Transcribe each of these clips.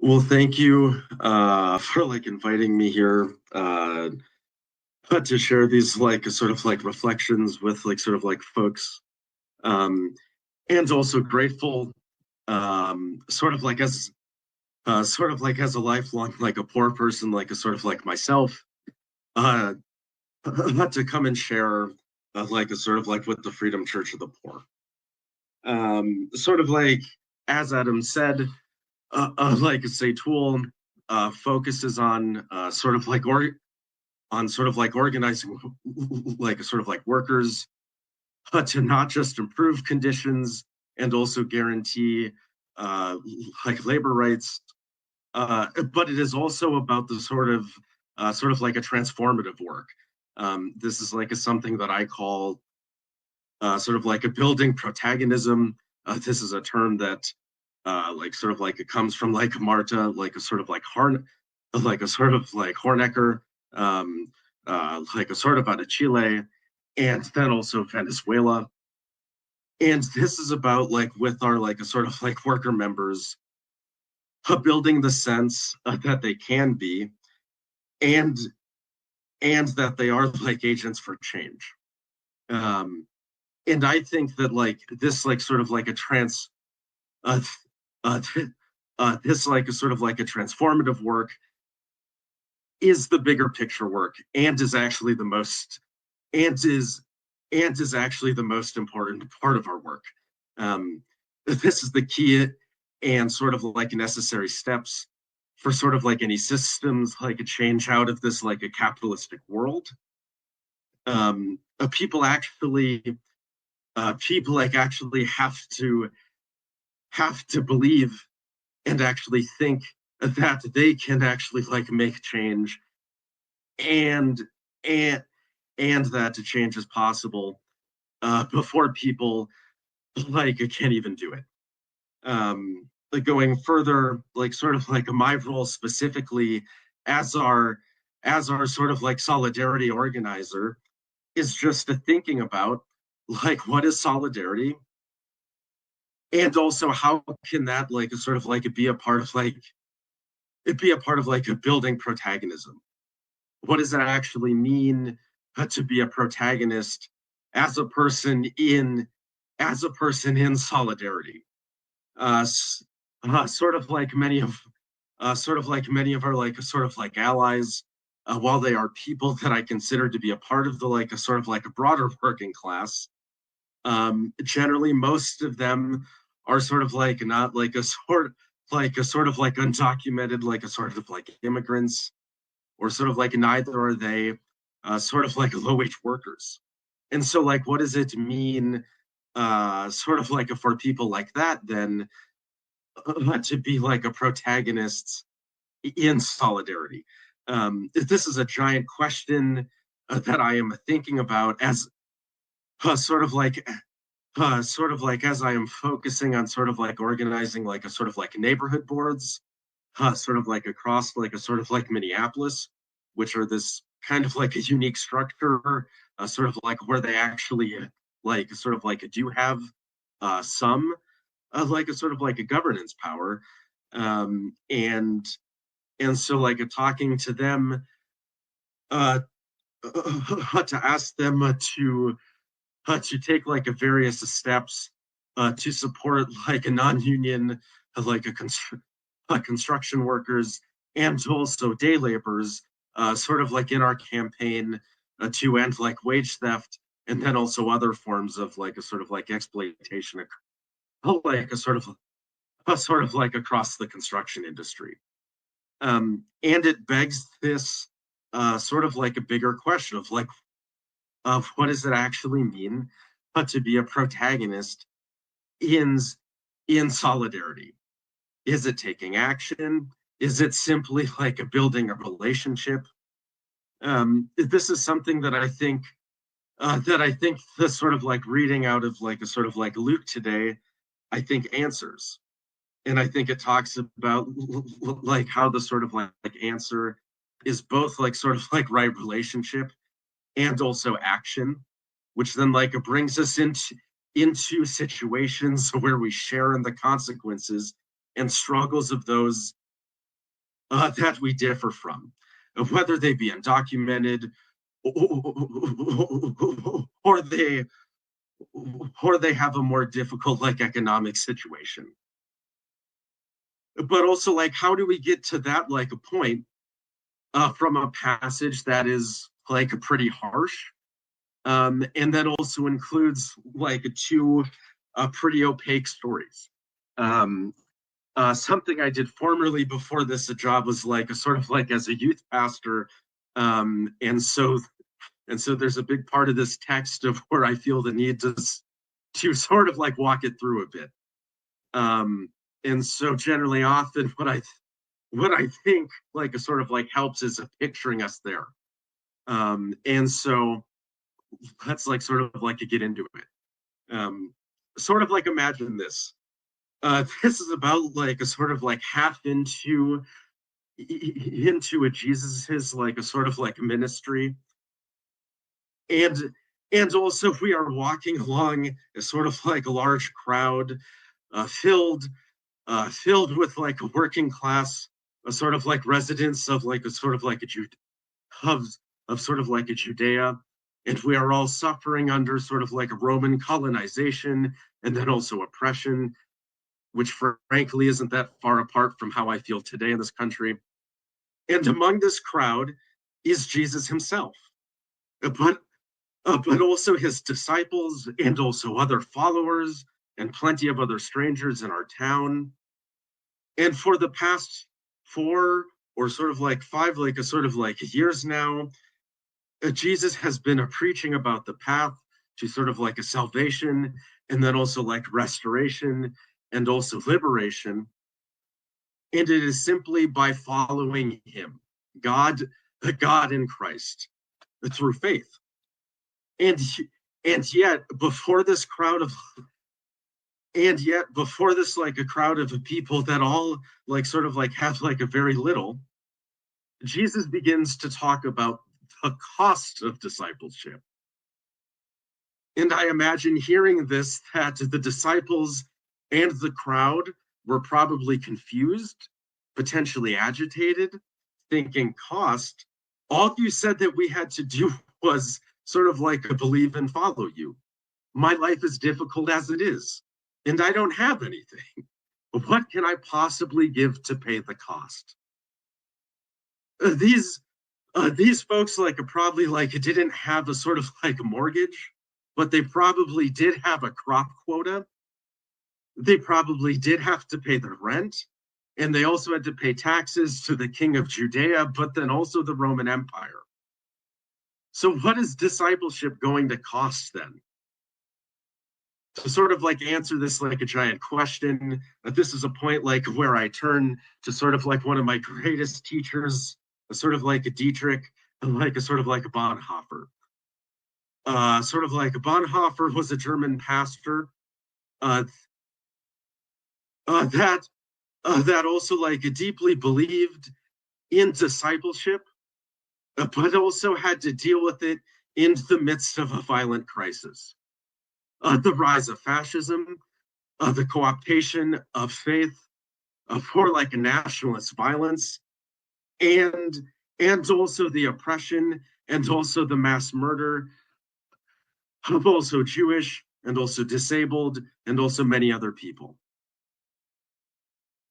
Well, thank you for inviting me here to share these sort of reflections with folks, um, and also grateful, sort of as a lifelong a poor person, a sort of myself, uh, to come and share a sort of with the Freedom Church of the Poor. Sort of as Adam said, CTUL focuses on organizing workers to not just improve conditions and also guarantee uh, labor rights, but it is also about the a transformative work. This is something that I call a building protagonism. This is a term that it comes from Marta, a sort of Hornecker, a sort of out of Chile, and then also Venezuela. And this is about with our a sort of worker members building the sense that they can be, and that they are agents for change. And I think that this sort of a trans uh, uh, this a sort of a transformative work is the bigger picture work, and is actually the most and is actually the most important part of our work. This is the key and sort of necessary steps for sort of any systems a change out of this a capitalistic world. People actually actually have to believe and actually think that they can actually make change, and and and that change is possible before people can't even do it. Going further, sort of my role specifically as our sort of solidarity organizer is just thinking about what is solidarity, and also how can that sort of be a part of a building protagonism. What does that actually mean to be a protagonist as a person in solidarity? Uh, Sort of many of our sort of allies, while they are people that I consider to be a part of the a sort of a broader working class, generally most of them are sort of not a sort of undocumented, a sort of immigrants, or sort of neither are they sort of low wage workers. And so what does it mean sort of for people like that then to be a protagonist in solidarity? This is a giant question that I am thinking about as sort of as I am focusing on sort of organizing a sort of neighborhood boards, sort of across a sort of Minneapolis, which are this kind of a unique structure, sort of where they actually sort of do have some a sort of a governance power, and so talking to them, uh, to ask them to take a various steps to support a non-union construction workers, and also day laborers, sort of in our campaign to end wage theft, and then also other forms of a sort of exploitation, a sort of across the construction industry. And it begs this sort of a bigger question of what does it actually mean to be a protagonist in solidarity? Is it taking action? Is it simply building a relationship? This is something that I think the sort of reading out of a sort of Luke today, I think answers. And I think it talks about how the sort of answer is both sort of right relationship and also action, which then brings us into situations where we share in the consequences and struggles of those that we differ from, whether they be undocumented or they have a more difficult like economic situation. But also, like, how do we get to that like a point from a passage that is like pretty harsh, and that also includes like two pretty opaque stories. Something I did formerly before this job was like a sort of like as a youth pastor, and so there's a big part of this text of where I feel the need to sort of like walk it through a bit. And so generally often what I think like a sort of like helps is picturing us there. And so let's like sort of like get into it. Sort of like imagine this. This is about like a sort of like half into a Jesus's like a sort of like ministry, and also we are walking along a sort of like a large crowd, filled with like a working class, a sort of like residents of like a sort of like a of sort of like a Judea, and we are all suffering under sort of like a Roman colonization and then also oppression, which frankly isn't that far apart from how I feel today in this country. And among this crowd is Jesus himself, but also his disciples and also other followers and plenty of other strangers in our town. And for the past 4 or sort of like 5, like a sort of like years now, Jesus has been preaching about the path to sort of like a salvation and then also like restoration and also liberation. And it is simply by following him, God, the God in Christ, through faith. And yet before this crowd of like a crowd of people that all like sort of like have like a very little, Jesus begins to talk about the cost of discipleship. And I imagine hearing this that the disciples and the crowd were probably confused, potentially agitated, thinking cost. All you said that we had to do was sort of like believe and follow you. My life is difficult as it is, and I don't have anything. What can I possibly give to pay the cost? These folks like probably like didn't have a sort of like mortgage, but they probably did have a crop quota. They probably did have to pay the rent, and they also had to pay taxes to the king of Judea, but then also the Roman Empire. So what is discipleship going to cost then? To sort of like answer this like a giant question, this is a point like where I turn to sort of like one of my greatest teachers, sort of like a Dietrich, like a sort of like a Bonhoeffer. Sort of like Bonhoeffer was a German pastor that also like deeply believed in discipleship, but also had to deal with it in the midst of a violent crisis. The rise of fascism, the co-optation of faith for like a nationalist violence, and also the oppression and also the mass murder of also Jewish and also disabled and also many other people.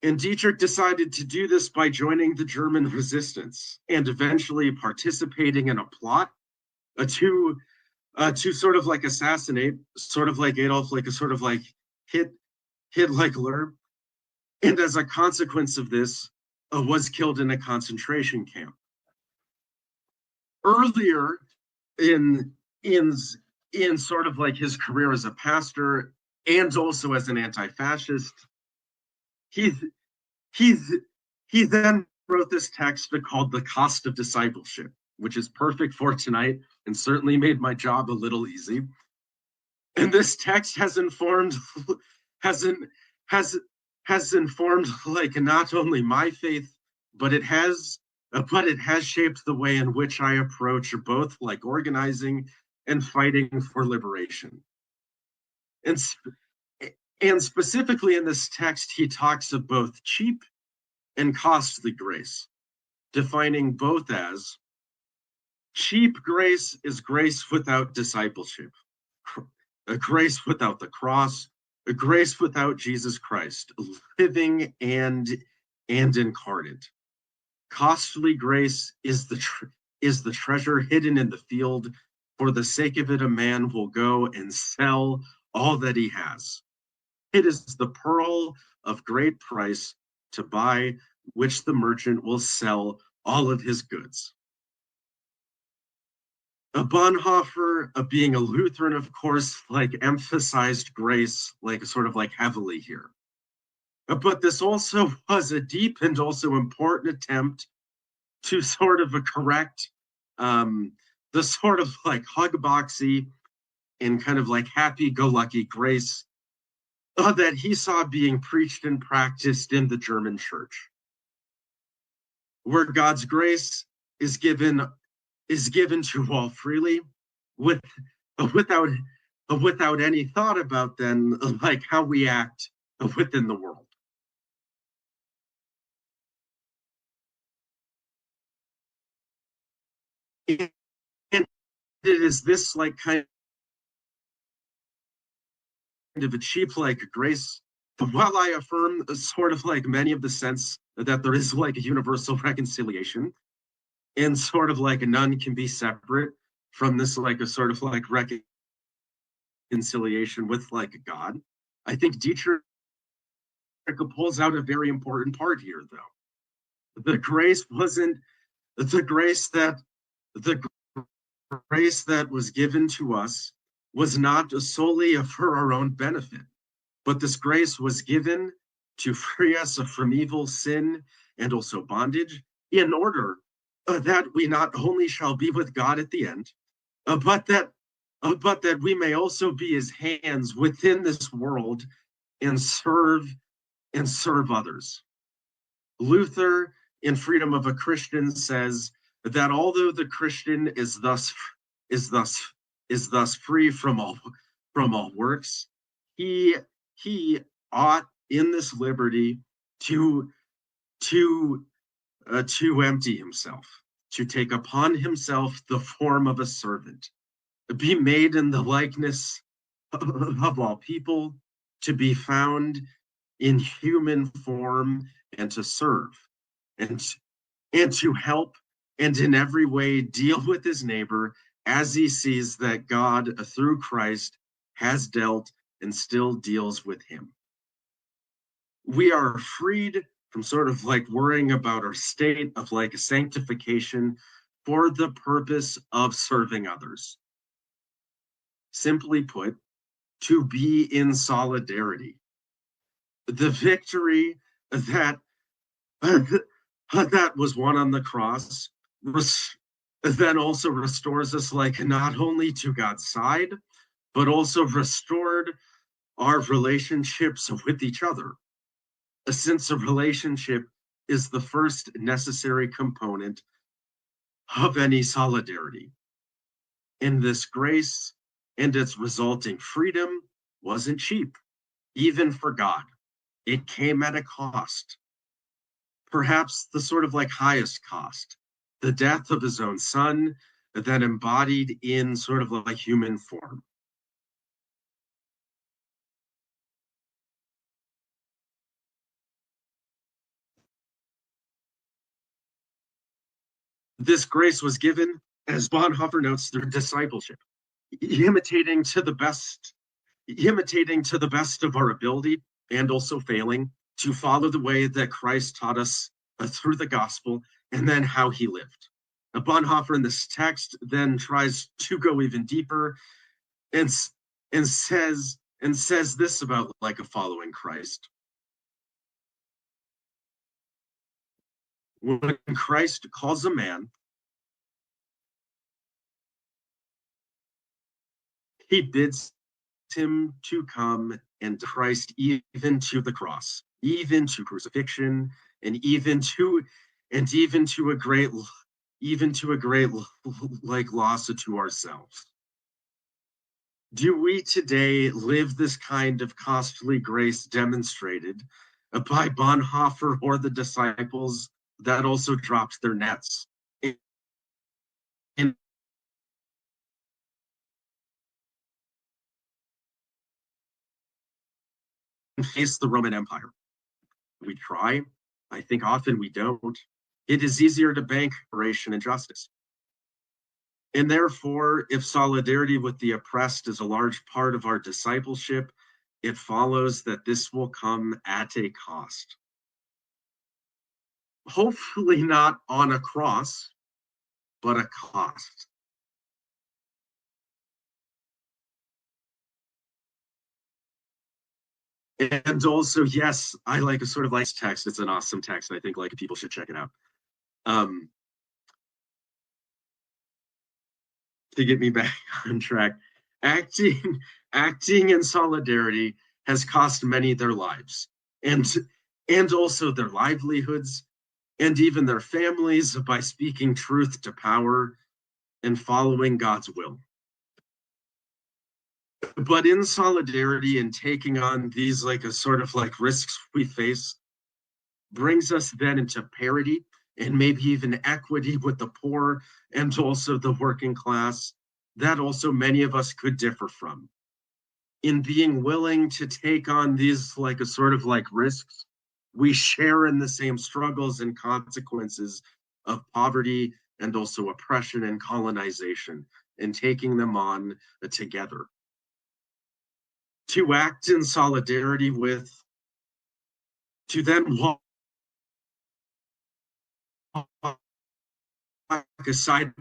And Dietrich decided to do this by joining the German resistance and eventually participating in a plot to sort of like assassinate sort of like Adolf, like a sort of like Hitler, and as a consequence of this, was killed in a concentration camp. Earlier in sort of like his career as a pastor and also as an anti-fascist, he then wrote this text called The Cost of Discipleship, which is perfect for tonight and certainly made my job a little easy. And this text has informed like not only my faith, but it has shaped the way in which I approach both like organizing and fighting for liberation. And specifically in this text, he talks of both cheap and costly grace, defining both as cheap grace is grace without discipleship, a grace without the cross, a grace without Jesus Christ, living and incarnate. Costly grace is the treasure hidden in the field. For the sake of it, a man will go and sell all that he has. It is the pearl of great price to buy, which the merchant will sell all of his goods. A Bonhoeffer, being a Lutheran, of course, like emphasized grace, like sort of like heavily here. But this also was a deep and also important attempt to sort of correct the sort of like hugboxy and kind of like happy-go-lucky grace that he saw being preached and practiced in the German church, where God's grace is given to all freely, without any thought about then like how we act within the world. And it is this like kind of a cheap like grace, while I affirm sort of like many of the sense that there is like a universal reconciliation, and sort of like none can be separate from this like a sort of like reconciliation with like God, I think Dietrich pulls out a very important part here, though. The grace wasn't the grace that the grace that was given to us was not solely for our own benefit, but this grace was given to free us from evil, sin, and also bondage, in order that we not only shall be with God at the end, but that we may also be his hands within this world and serve others. Luther, in Freedom of a Christian, says that although the Christian is thus free from all works, he ought in this liberty to empty himself, to take upon himself the form of a servant, be made in the likeness of all people, to be found in human form, and to serve, and to help, and in every way deal with his neighbor as he sees that God, through Christ, has dealt and still deals with him. We are freed from sort of like worrying about our state of like sanctification for the purpose of serving others. Simply put, to be in solidarity. The victory that that was won on the cross then also restores us like not only to God's side, but also restored our relationships with each other, since a relationship is the first necessary component of any solidarity. And this grace and its resulting freedom wasn't cheap, even for God. It came at a cost, perhaps the sort of like highest cost, the death of his own son that embodied in sort of like human form. This grace was given, as Bonhoeffer notes, through discipleship, imitating to the best of our ability, and also failing to follow the way that Christ taught us through the gospel, and then how he lived. Bonhoeffer in this text then tries to go even deeper and says this about like a following Christ. When Christ calls a man, he bids him to come, and Christ even to the cross, even to crucifixion, and even to a great like loss to ourselves. Do we today live this kind of costly grace demonstrated by Bonhoeffer or the disciples that also dropped their nets and face the Roman Empire. We try. I think often we don't. It is easier to bank liberation and justice. And therefore, if solidarity with the oppressed is a large part of our discipleship, it follows that this will come at a cost. Hopefully, not on a cross, but a cost. And also, yes, I like a sort of like text. It's an awesome text. I think like people should check it out. Um, to get me back on track, acting acting in solidarity has cost many their lives and also their livelihoods and even their families by speaking truth to power and following God's will. But in solidarity and taking on these like a sort of like risks we face brings us then into parity and maybe even equity with the poor and also the working class that also many of us could differ from. In being willing to take on these like a sort of like risks, we share in the same struggles and consequences of poverty and also oppression and colonization and taking them on together. To act in solidarity with, to then walk aside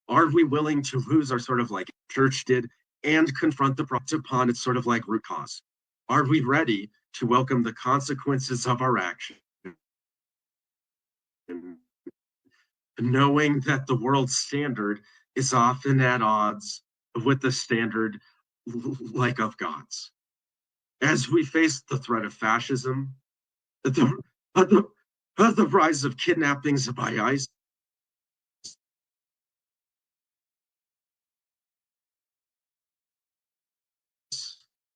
are we willing to lose our sort of like church did and confront the problem upon its sort of like root cause? Are we ready to welcome the consequences of our action, knowing that the world standard is often at odds with the standard like of God's? As we face the threat of fascism, the, the, the rise of kidnappings by ICE,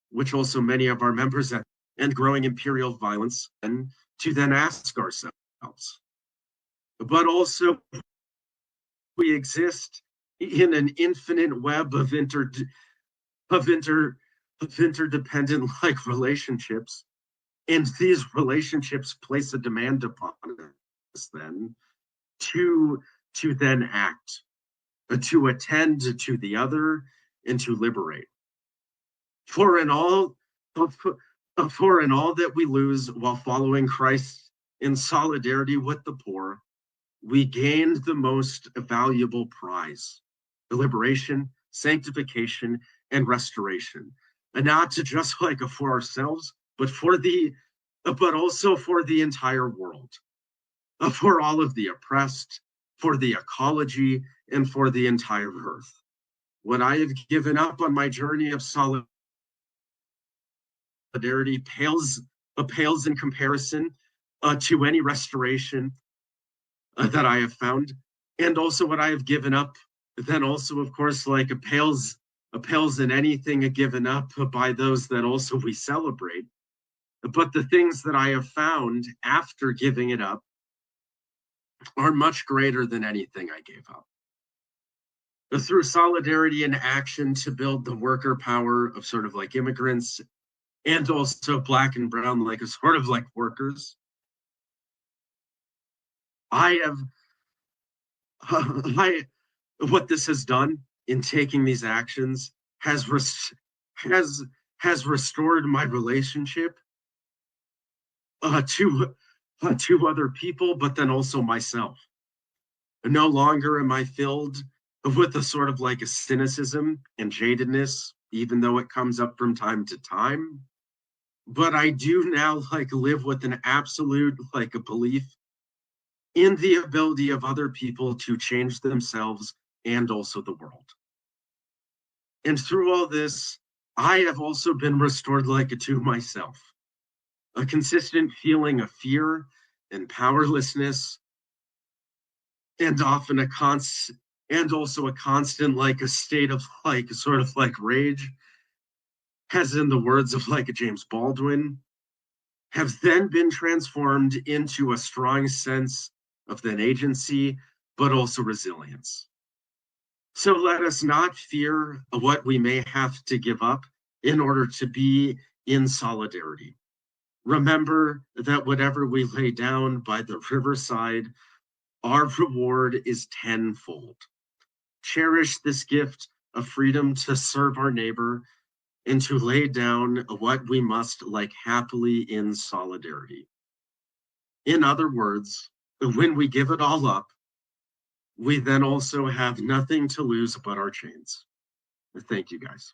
which also many of our members have, and growing imperial violence, and to then ask ourselves. But also, we exist in an infinite web of inter of interdependent like relationships, and these relationships place a demand upon us then to then act, to attend to the other, and to liberate. For in all for in all that we lose while following Christ in solidarity with the poor, we gained the most valuable prize: the liberation, sanctification, and restoration. And not to just like for ourselves, but but also for the entire world, for all of the oppressed, for the ecology, and for the entire earth. What I have given up on my journey of solidarity pales in comparison to any restoration that I have found, and also what I have given up. Then also, of course, like pales in anything given up by those that also we celebrate. But the things that I have found after giving it up are much greater than anything I gave up. Through solidarity and action to build the worker power of sort of like immigrants and also black and brown, like a sort of like workers, I have I what this has done in taking these actions has has restored my relationship to other people, but then also myself. No longer am I filled with a sort of like a cynicism and jadedness, even though it comes up from time to time. But I do now like live with an absolute like a belief in the ability of other people to change themselves and also the world. And through all this, I have also been restored like to myself, a consistent feeling of fear and powerlessness, and often a constant, and also a constant, like a state of like sort of like rage, as in the words of like a James Baldwin, have then been transformed into a strong sense of then agency, but also resilience. So let us not fear what we may have to give up in order to be in solidarity. Remember that whatever we lay down by the riverside, our reward is tenfold. Cherish this gift of freedom to serve our neighbor and to lay down what we must, like happily in solidarity. In other words, when we give it all up, we then also have nothing to lose but our chains. Thank you, guys.